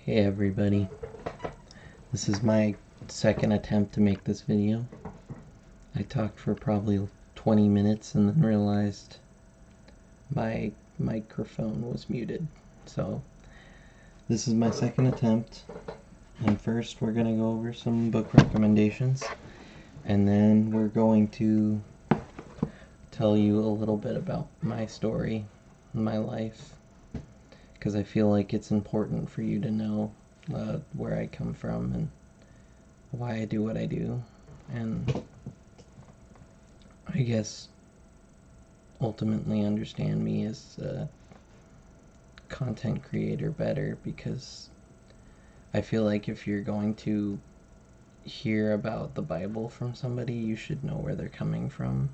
Hey everybody, this is my second attempt to make this video. I talked for probably 20 minutes and then realized my microphone was muted. So this is my second attempt, and first we're going to go over some book recommendations, and then we're going to tell you a little bit about my story, my life, because I feel like it's important for you to know where I come from and why I do what I do, and I guess ultimately understand me as a content creator better, because I feel like if you're going to hear about the Bible from somebody, you should know where they're coming from.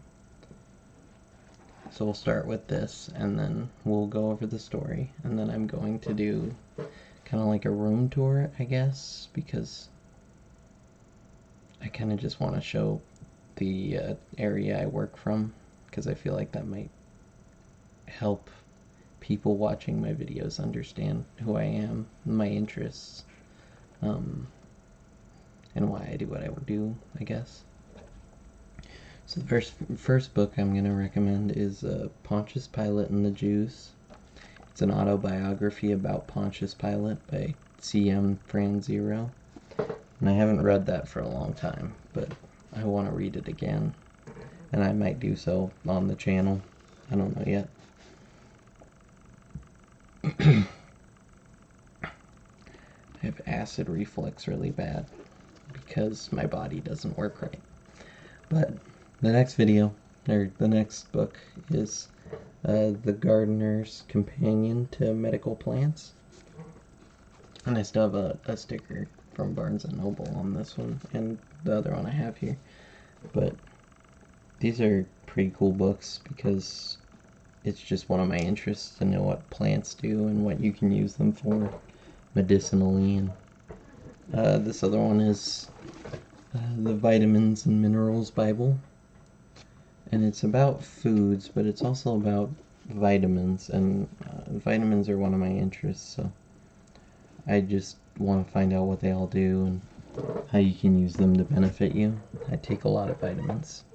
So we'll start with this, and then we'll go over the story, and then I'm going to do kind of like a room tour, I guess, because I kind of just want to show the area I work from, because I feel like that might help people watching my videos understand who I am, my interests, and why I do what I do, I guess. So the first book I'm going to recommend is Pontius Pilate and the Jews. It's an autobiography about Pontius Pilate by C.M. Franzero. And I haven't read that for a long time, but I want to read it again. And I might do so on the channel. I don't know yet. I have acid reflux really bad because my body doesn't work right. But the next book is The Gardener's Companion to Medical Plants. And I still have a sticker from Barnes & Noble on this one, and the other one I have here. But these are pretty cool books because it's just one of my interests to know what plants do and what you can use them for medicinally. And this other one is the Vitamins and Minerals Bible. And it's about foods, but it's also about vitamins, and vitamins are one of my interests, so I just want to find out what they all do and how you can use them to benefit you. I take a lot of vitamins.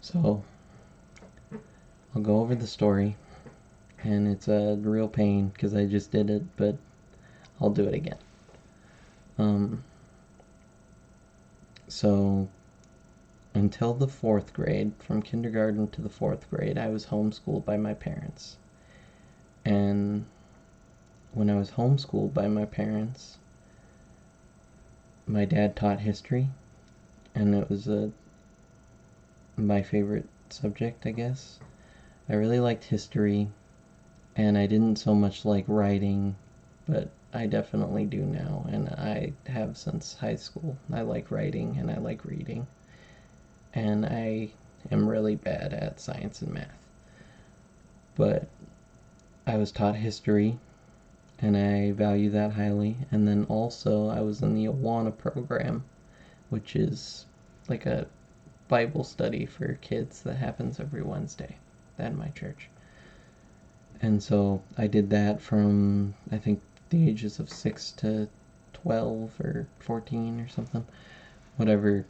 So I'll go over the story, and it's a real pain because I just did it, but I'll do it again. So until the 4th grade, from kindergarten to the 4th grade, I was homeschooled by my parents. And when I was homeschooled by my parents, my dad taught history, and it was my favorite subject, I guess. I really liked history, and I didn't so much like writing, but I definitely do now, and I have since high school. I like writing, and I like reading, and I am really bad at science and math. But I was taught history, and I value that highly. And then also I was in the Awana program, which is like a Bible study for kids that happens every Wednesday at my church. And so I did that from, I think, the ages of 6 to 12 or 14 or something. Whatever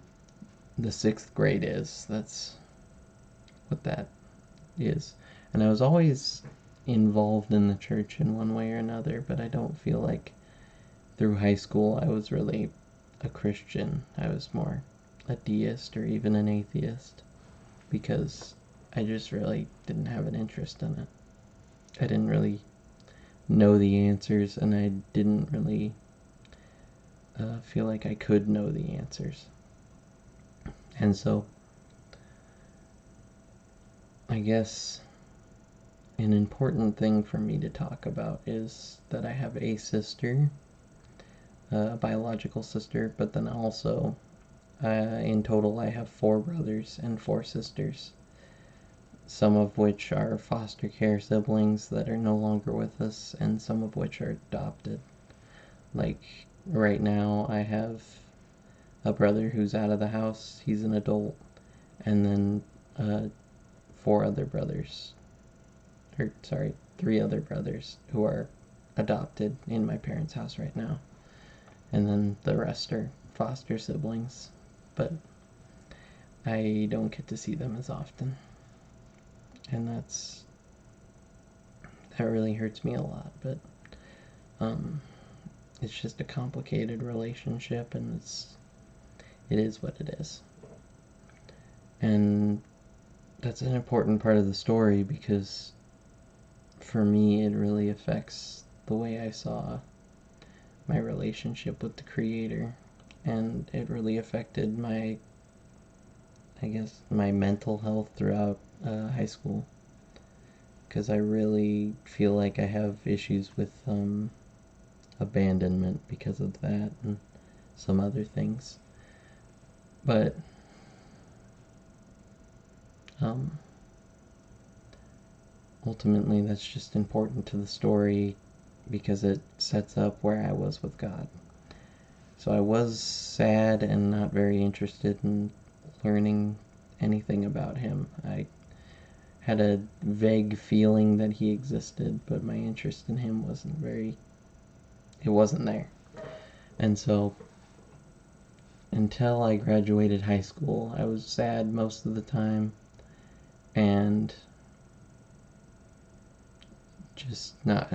the 6th grade is, that's what that is. And I was always involved in the church in one way or another, but I don't feel like through high school I was really a Christian. I was more a deist or even an atheist, because I just really didn't have an interest in it. I didn't really know the answers, and I didn't really feel like I could know the answers. And so I guess an important thing for me to talk about is that I have a sister, a biological sister, but then also in total I have 4 brothers and 4 sisters, some of which are foster care siblings that are no longer with us, and some of which are adopted. Like right now I have a brother who's out of the house, he's an adult, and then 3 other brothers who are adopted in my parents' house right now. And then the rest are foster siblings. But I don't get to see them as often. And that really hurts me a lot. But it's just a complicated relationship, and it is what it is. And that's an important part of the story because for me it really affects the way I saw my relationship with the Creator, and it really affected my mental health throughout high school, because I really feel like I have issues with abandonment because of that and some other things. But ultimately that's just important to the story because it sets up where I was with God. So I was sad and not very interested in learning anything about him. I had a vague feeling that he existed, but my interest in him it wasn't there. And so until I graduated high school, I was sad most of the time and just not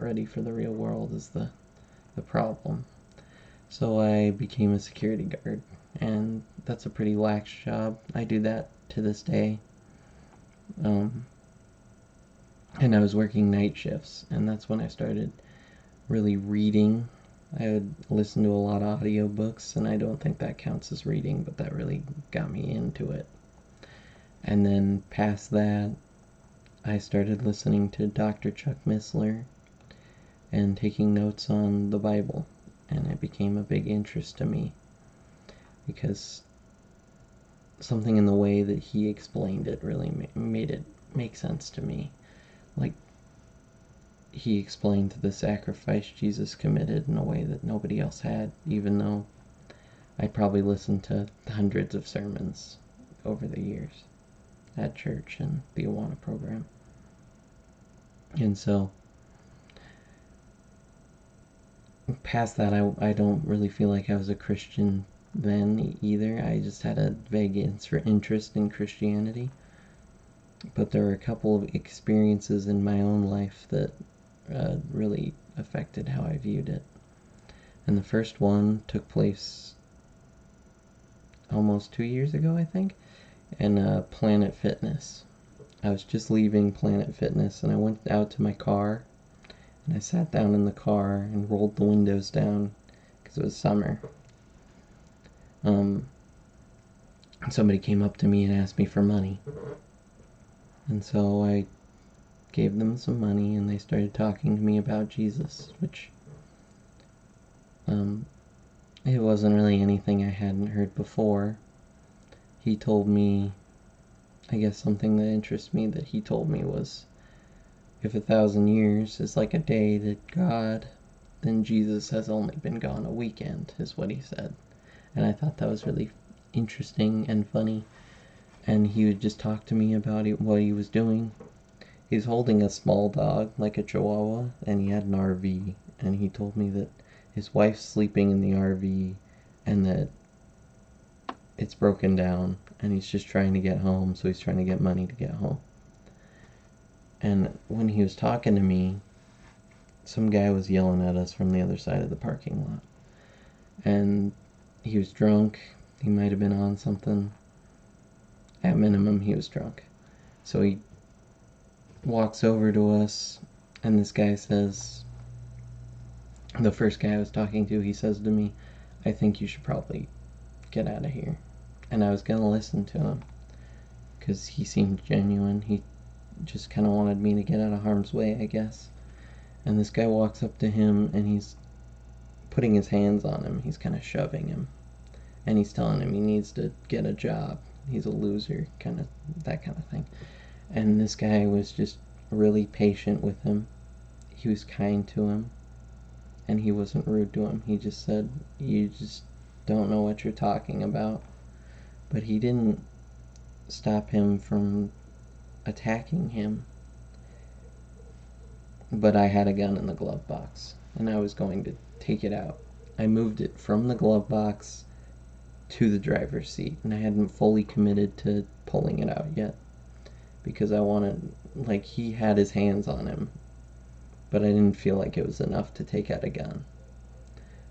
ready for the real world is the problem. So I became a security guard, and that's a pretty lax job. I do that to this day. And I was working night shifts, and that's when I started really reading. I would listen to a lot of audiobooks, and I don't think that counts as reading, but that really got me into it. And then past that, I started listening to Dr. Chuck Missler and taking notes on the Bible, and it became a big interest to me because something in the way that he explained it really made it make sense to me. Like, he explained the sacrifice Jesus committed in a way that nobody else had, even though I probably listened to hundreds of sermons over the years at church and the Awana program. And so past that, I don't really feel like I was a Christian then either. I just had a vague interest in Christianity. But there were a couple of experiences in my own life that really affected how I viewed it. And the first one took place almost 2 years ago, I think, in Planet Fitness. I was just leaving Planet Fitness, and I went out to my car, and I sat down in the car and rolled the windows down because it was summer. Somebody came up to me and asked me for money. And so I gave them some money, and they started talking to me about Jesus, which it wasn't really anything I hadn't heard before. He told me, I guess something that interests me that he told me was, if 1,000 years is like a day to God, then Jesus has only been gone a weekend, is what he said. And I thought that was really interesting and funny. And he would just talk to me about what he was doing. He's holding a small dog, like a chihuahua, and he had an RV. And he told me that his wife's sleeping in the RV and that it's broken down, and he's just trying to get home, so he's trying to get money to get home. And when he was talking to me, some guy was yelling at us from the other side of the parking lot. And he was drunk. He might have been on something. At minimum, he was drunk. So he walks over to us, and this guy says, the first guy I was talking to, he says to me, I think you should probably get out of here. And I was going to listen to him because he seemed genuine. He just kind of wanted me to get out of harm's way, I guess. And this guy walks up to him, and he's putting his hands on him. He's kind of shoving him. And he's telling him he needs to get a job. He's a loser, that kind of thing. And this guy was just really patient with him. He was kind to him. And he wasn't rude to him. He just said, you just don't know what you're talking about. But he didn't stop him from attacking him. but I had a gun in the glove box, and I was going to take it out. I moved it from the glove box to the driver's seat, and I hadn't fully committed to pulling it out yet, because I wanted, like, he had his hands on him, but I didn't feel like it was enough to take out a gun.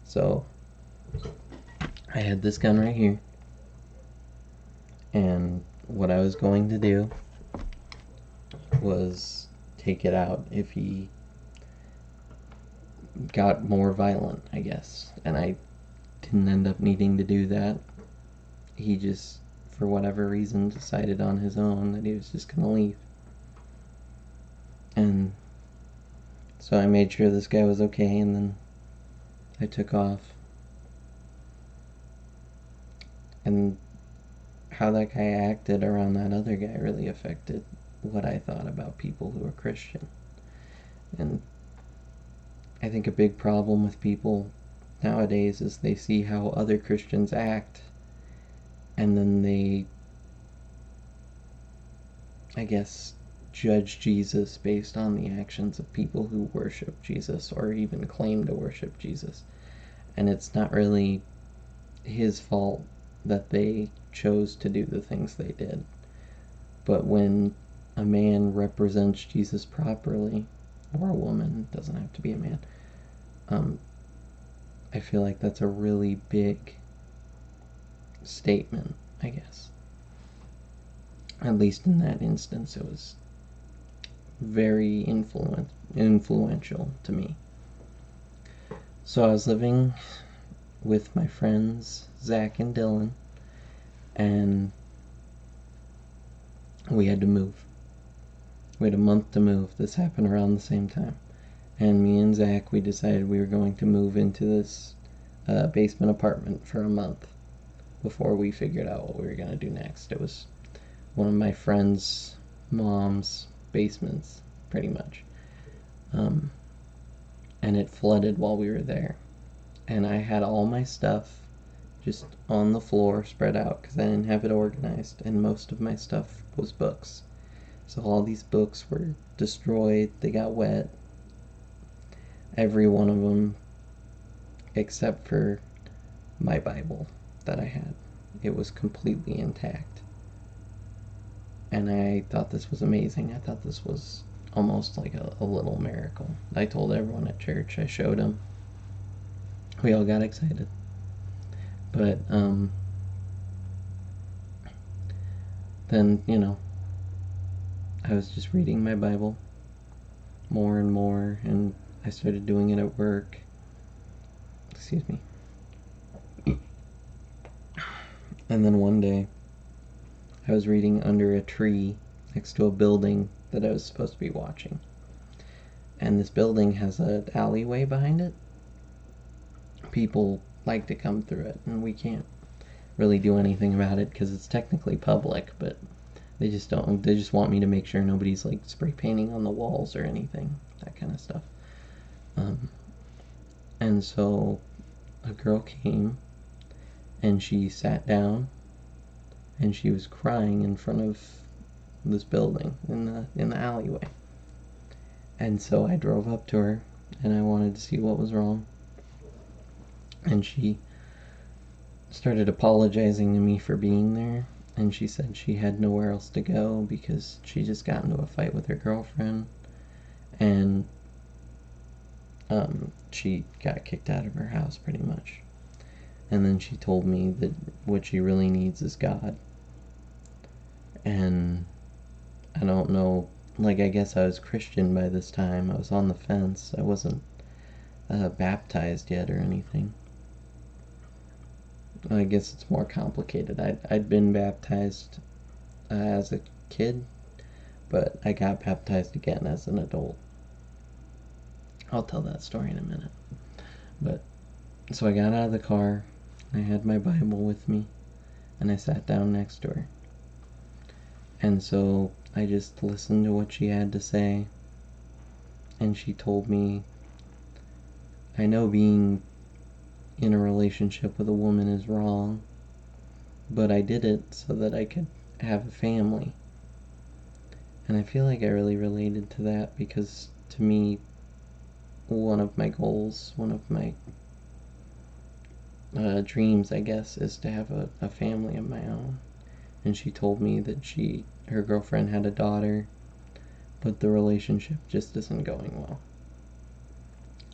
So I had this gun right here, and what I was going to do was take it out if he got more violent, I guess. And I didn't end up needing to do that. He just, for whatever reason, decided on his own that he was just going to leave. And so I made sure this guy was okay, and then I took off. And how that guy acted around that other guy really affected what I thought about people who are Christian. And I think a big problem with people nowadays is they see how other Christians act, and then they, I guess, judge Jesus based on the actions of people who worship Jesus or even claim to worship Jesus. And it's not really his fault that they chose to do the things they did. But when a man represents Jesus properly, or a woman, it doesn't have to be a man, I feel like that's a really big statement, I guess. At least in that instance, it was very influential to me. So I was living with my friends, Zach and Dylan, and we had to move. We had a month to move. This happened around the same time. And me and Zach, we decided we were going to move into this basement apartment for a month before we figured out what we were going to do next. It was one of my friend's mom's basements, pretty much. And it flooded while we were there. And I had all my stuff just on the floor, spread out, because I didn't have it organized. And most of my stuff was books. So all these books were destroyed, they got wet. Every one of them, except for my Bible that I had. It was completely intact. And I thought this was amazing. I thought this was almost like a little miracle. I told everyone at church. I showed them. We all got excited. But then, I was just reading my Bible more and more, and I started doing it at work. Excuse me. And then one day, I was reading under a tree next to a building that I was supposed to be watching. And this building has an alleyway behind it. People like to come through it, and we can't really do anything about it because it's technically public, but they just want me to make sure nobody's like spray painting on the walls or anything, that kind of stuff. And so a girl came and she sat down and she was crying in front of this building in the alleyway. And so I drove up to her and I wanted to see what was wrong. And she started apologizing to me for being there, and she said she had nowhere else to go because she just got into a fight with her girlfriend, and she got kicked out of her house pretty much. And then she told me that what she really needs is God. And I don't know, like, I guess I was Christian by this time. I was on the fence. I wasn't baptized yet or anything. I guess it's more complicated. I'd been baptized as a kid, but I got baptized again as an adult. I'll tell that story in a minute. But so I got out of the car, I had my Bible with me, and I sat down next to her. And so I just listened to what she had to say, and she told me, I know being in a relationship with a woman is wrong, but I did it so that I could have a family. And I feel like I really related to that because to me, one of my goals, one of my dreams, I guess, is to have a family of my own. And she told me that her girlfriend had a daughter, but the relationship just isn't going well.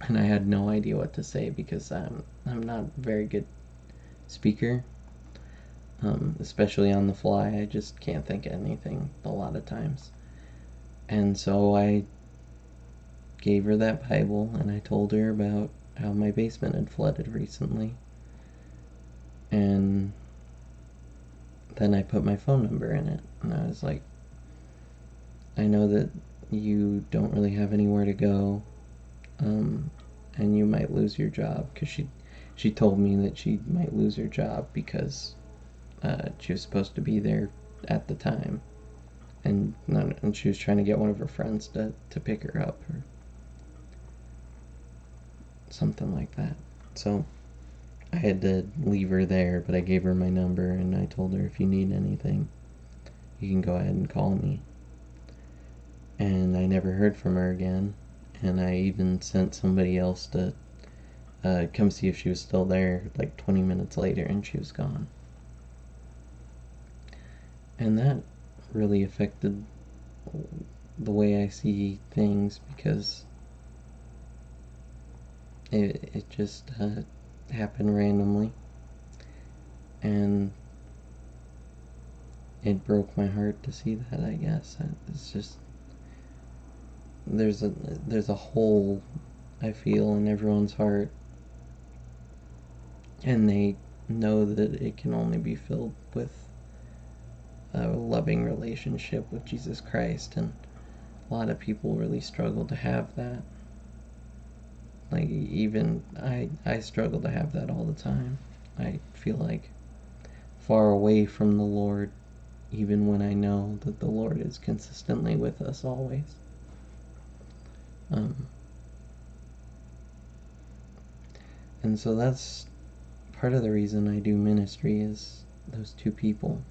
And I had no idea what to say because I'm not a very good speaker, especially on the fly. I just can't think of anything a lot of times. And so I gave her that Bible and I told her about how my basement had flooded recently. And then I put my phone number in it. And I was like, I know that you don't really have anywhere to go, and you might lose your job, because she told me that she might lose her job because she was supposed to be there at the time, and she was trying to get one of her friends to pick her up or something like that. So I had to leave her there, but I gave her my number and I told her, if you need anything, you can go ahead and call me. And I never heard from her again, and I even sent somebody else to come see if she was still there like 20 minutes later, and she was gone. And that really affected the way I see things, because it just happened randomly, and it broke my heart to see that, I guess. It's just, there's a hole, I feel, in everyone's heart, and they know that it can only be filled with a loving relationship with Jesus Christ, and a lot of people really struggle to have that. Like, even I struggle to have that all the time. I feel like far away from the Lord, even when I know that the Lord is consistently with us always. And so that's part of the reason I do ministry, is those two people.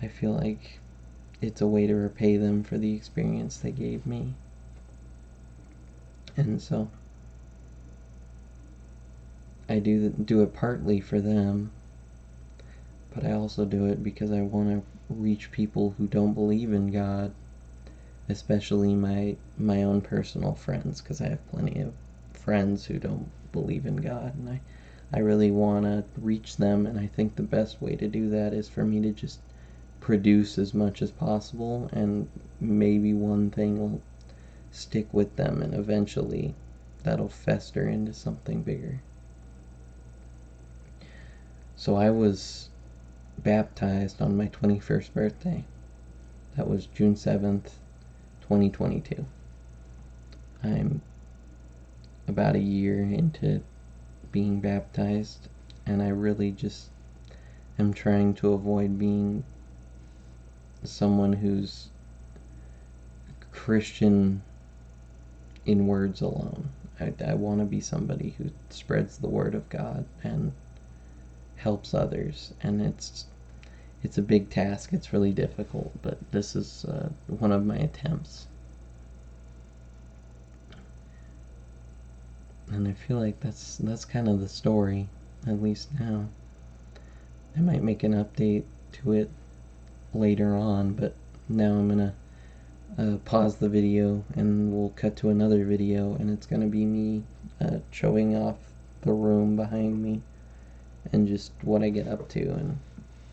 I feel like it's a way to repay them for the experience they gave me. And so I do it partly for them, but I also do it because I want to reach people who don't believe in God, especially my own personal friends, because I have plenty of friends who don't believe in God, and I really want to reach them, and I think the best way to do that is for me to just produce as much as possible, and maybe one thing will stick with them, and eventually that'll fester into something bigger. So I was baptized on my 21st birthday. That was June 7th, 2022. I'm about a year into being baptized, and I really just am trying to avoid being someone who's Christian in words alone. I want to be somebody who spreads the word of God and helps others, and it's a big task. It's really difficult, but this is one of my attempts. And I feel like that's kind of the story, at least now. I might make an update to it later on, but now I'm gonna pause the video and we'll cut to another video, and it's gonna be me showing off the room behind me and just what I get up to and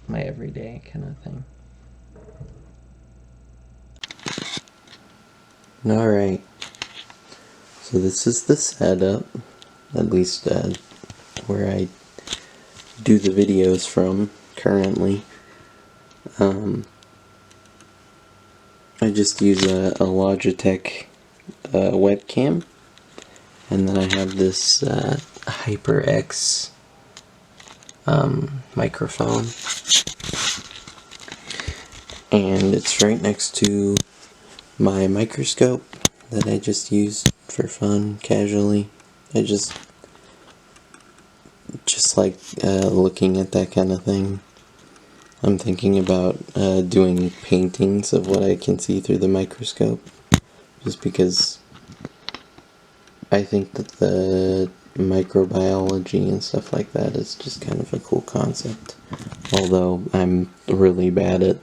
my everyday kind of thing. Alright, so this is the setup, at least where I do the videos from currently. I just use a Logitech webcam, and then I have this HyperX microphone, and it's right next to my microscope that I just use for fun, casually. I just like looking at that kind of thing. I'm thinking about doing paintings of what I can see through the microscope, just because I think that the microbiology and stuff like that is just kind of a cool concept. Although I'm really bad at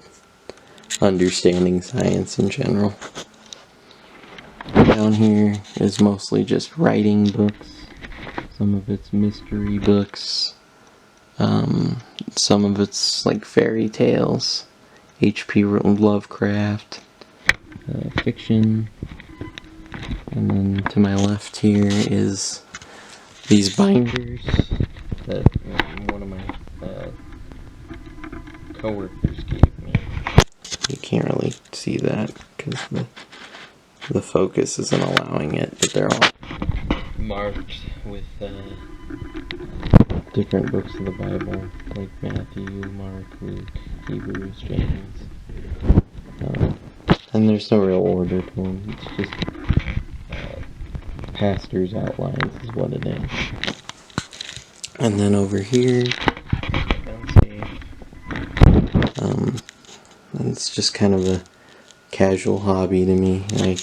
understanding science in general. Down here is mostly just writing books. Some of it's mystery books. Some of it's like fairy tales. H.P. Lovecraft. Fiction. And then to my left here is these binders that one of my coworkers gave me. You can't really see that because the focus isn't allowing it, but they're all marked with different books of the Bible, like Matthew, Mark, Luke, Hebrews, James. And there's no real order to them. It's just pastor's outlines is what it is. And then over here, it's just kind of a casual hobby to me. I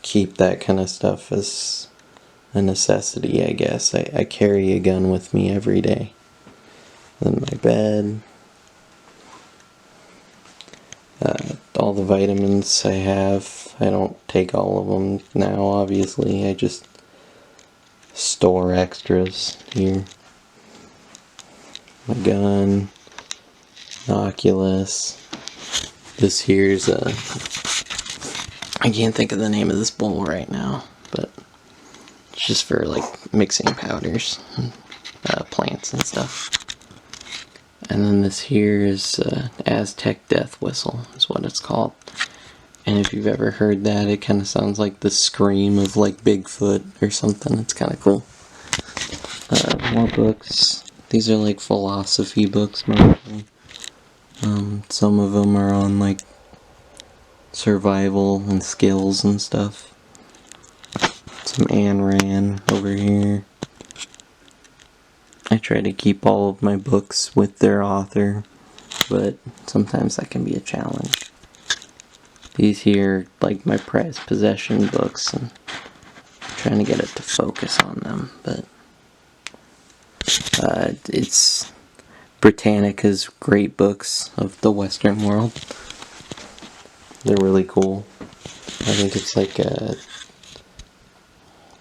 keep that kind of stuff as a necessity, I guess. I carry a gun with me every day. Then my bed. All the vitamins I have, I don't take all of them now, obviously. I just store extras here. My gun, Oculus. This here's I can't think of the name of this bowl right now, but it's just for like mixing powders, plants and stuff. And then this here is Aztec Death Whistle, is what it's called. And if you've ever heard that, it kind of sounds like the scream of like Bigfoot or something. It's kind of cool. More books. These are like philosophy books mostly. Some of them are on like survival and skills and stuff. Some Ayn Rand over here. I try to keep all of my books with their author, but sometimes that can be a challenge. These here, like my prized possession books, and I'm trying to get it to focus on them, but it's Britannica's great books of the Western world. They're really cool. I think it's like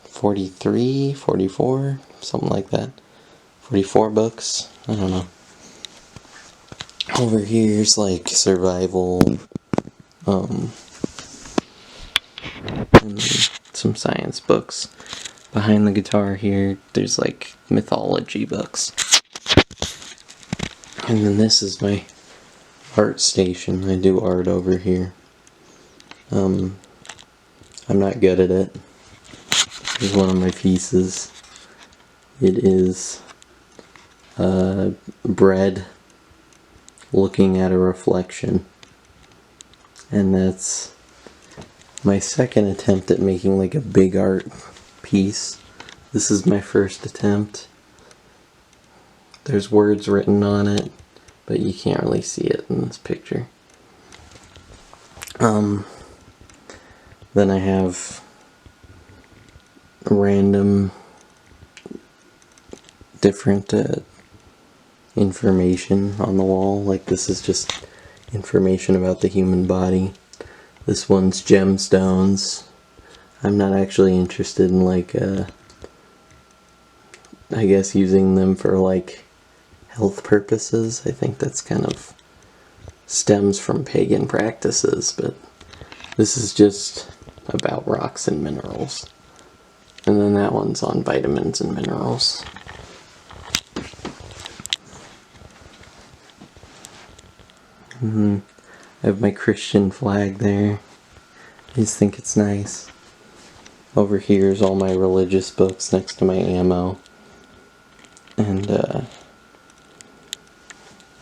43, 44, something like that. 44 books? I don't know. Over here's like survival, and some science books. Behind the guitar here, there's like mythology books. And then this is my art station. I do art over here. I'm not good at it. This is one of my pieces. It is bread looking at a reflection. And that's my second attempt at making like a big art piece. This is my first attempt. There's words written on it, but you can't really see it in this picture. Then I have random different information on the wall. Like this is just information about the human body. This one's gemstones. I'm not actually interested in like I guess using them for like health purposes. I think that's kind of stems from pagan practices, but this is just about rocks and minerals. And then that one's on vitamins and minerals. I have my Christian flag there. I just think it's nice. Over here is all my religious books next to my ammo. And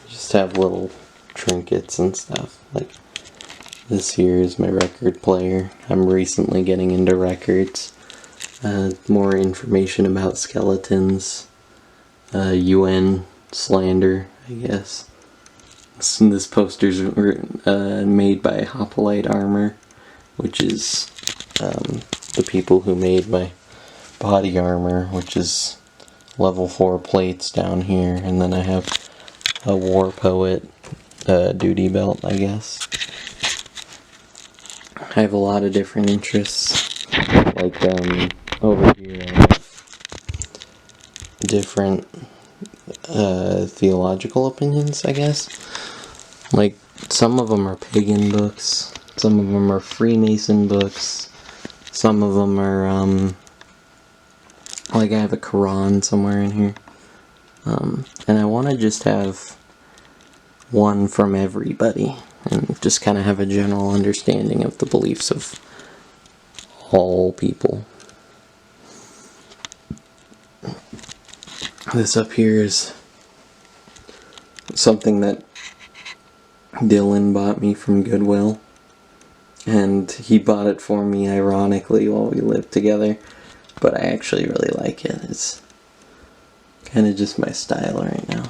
just have little trinkets and stuff. Like this here is my record player. I'm recently getting into records. More information about skeletons. UN slander, I guess. This poster's made by Hoplite Armor, which is the people who made my body armor, which is level 4 plates down here, and then I have a war poet duty belt, I guess. I have a lot of different interests, like over here I have different theological opinions, I guess. Like, some of them are pagan books, some of them are Freemason books, some of them are, like I have a Quran somewhere in here. And I want to just have one from everybody, and just kind of have a general understanding of the beliefs of all people. This up here is something that Dylan bought me from Goodwill, and he bought it for me ironically while we lived together, but I actually really like it. It's kind of just my style right now.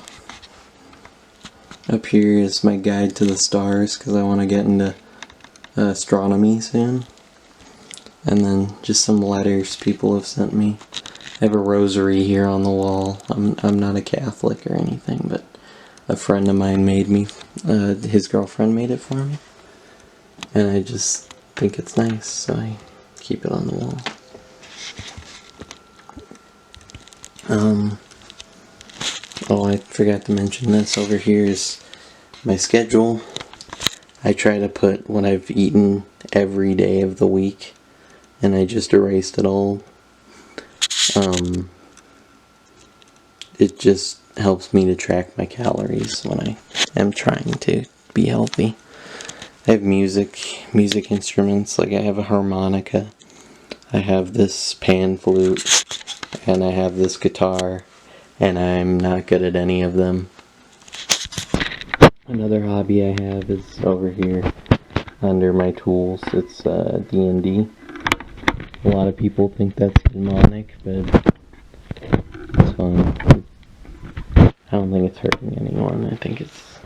Up here is my guide to the stars, because I want to get into astronomy soon. And then just some letters people have sent me. I have a rosary here on the wall. I'm not a Catholic or anything, but a friend of mine made me, his girlfriend made it for me. And I just think it's nice, so I keep it on the wall. Oh, I forgot to mention this. Over here is my schedule. I try to put what I've eaten every day of the week, and I just erased it all. It just helps me to track my calories when I am trying to be healthy. I have music instruments, like I have a harmonica, I have this pan flute, and I have this guitar, and I'm not good at any of them. Another hobby I have is over here under my tools. It's D&D. A lot of people think that's demonic, but it's fun. I don't think it's hurting anyone. I think it's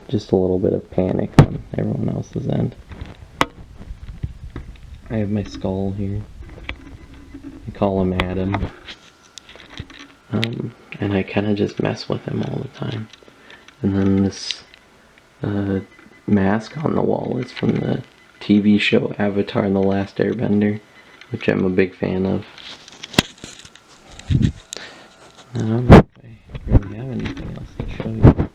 just a little bit of panic on everyone else's end. I have my skull here. I call him Adam. And I kind of just mess with him all the time. And then this mask on the wall is from the TV show Avatar: The Last Airbender, which I'm a big fan of. I don't know if I really have anything else to show you.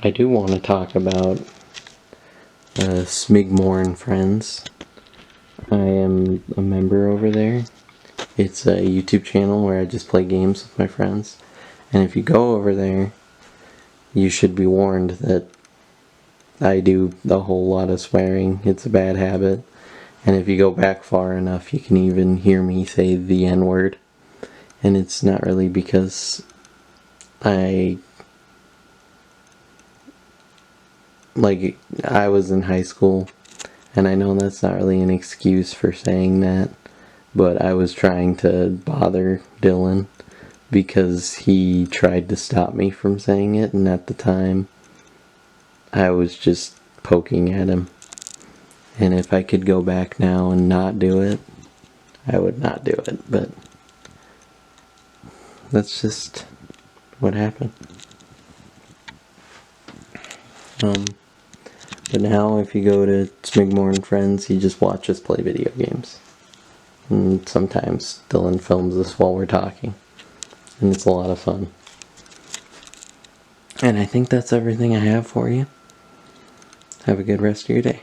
I do want to talk about Smigmore and Friends. I am a member over there. It's a YouTube channel where I just play games with my friends. And if you go over there, you should be warned that I do a whole lot of swearing. It's a bad habit. And if you go back far enough, you can even hear me say the N-word. And it's not really because I was in high school, and I know that's not really an excuse for saying that, but I was trying to bother Dylan because he tried to stop me from saying it, and at the time I was just poking at him. And if I could go back now and not do it, I would not do it, but that's just what happened. But now if you go to Smigmore and Friends, he just watches play video games. And sometimes Dylan films us while we're talking. And it's a lot of fun. And I think that's everything I have for you. Have a good rest of your day.